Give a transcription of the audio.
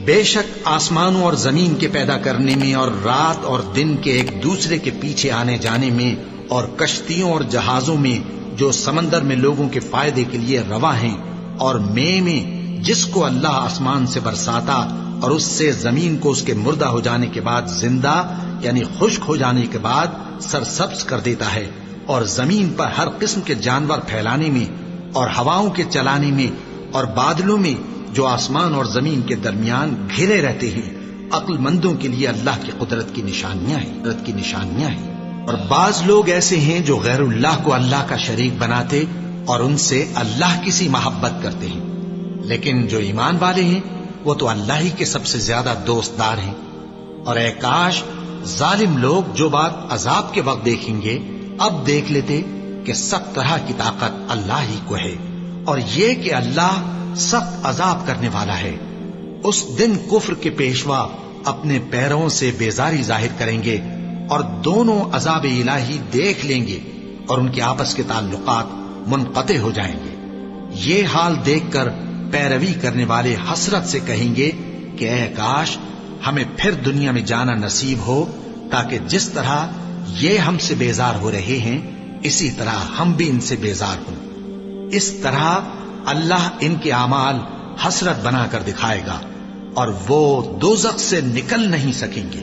بے شک آسمانوں اور زمین کے پیدا کرنے میں اور رات اور دن کے ایک دوسرے کے پیچھے آنے جانے میں اور کشتیوں اور جہازوں میں جو سمندر میں لوگوں کے فائدے کے لیے رواں ہیں اور میں جس کو اللہ آسمان سے برساتا اور اس سے زمین کو اس کے مردہ ہو جانے کے بعد زندہ یعنی خشک ہو جانے کے بعد سرسبز کر دیتا ہے، اور زمین پر ہر قسم کے جانور پھیلانے میں اور ہواؤں کے چلانے میں اور بادلوں میں جو آسمان اور زمین کے درمیان گھرے رہتے ہیں، عقل مندوں کے لیے اللہ کی قدرت کی نشانیاں ہیں۔ اور بعض لوگ ایسے ہیں جو غیر اللہ کو اللہ کا شریک بناتے اور ان سے اللہ کی سی محبت کرتے ہیں، لیکن جو ایمان والے ہیں وہ تو اللہ ہی کے سب سے زیادہ دوستدار ہیں۔ اور اے کاش ظالم لوگ جو بات عذاب کے وقت دیکھیں گے اب دیکھ لیتے کہ سب طرح کی طاقت اللہ ہی کو ہے، اور یہ کہ اللہ سخت عذاب کرنے والا ہے۔ اس دن کفر کے پیشوا اپنے پیروں سے بیزاری ظاہر کریں گے اور دونوں عذاب الہی دیکھ لیں گے اور ان کے آپس کے تعلقات منقطع ہو جائیں گے۔ یہ حال دیکھ کر پیروی کرنے والے حسرت سے کہیں گے کہ اے کاش ہمیں پھر دنیا میں جانا نصیب ہو، تاکہ جس طرح یہ ہم سے بیزار ہو رہے ہیں اسی طرح ہم بھی ان سے بیزار ہوں۔ اس طرح اللہ ان کے اعمال حسرت بنا کر دکھائے گا اور وہ دوزخ سے نکل نہیں سکیں گے۔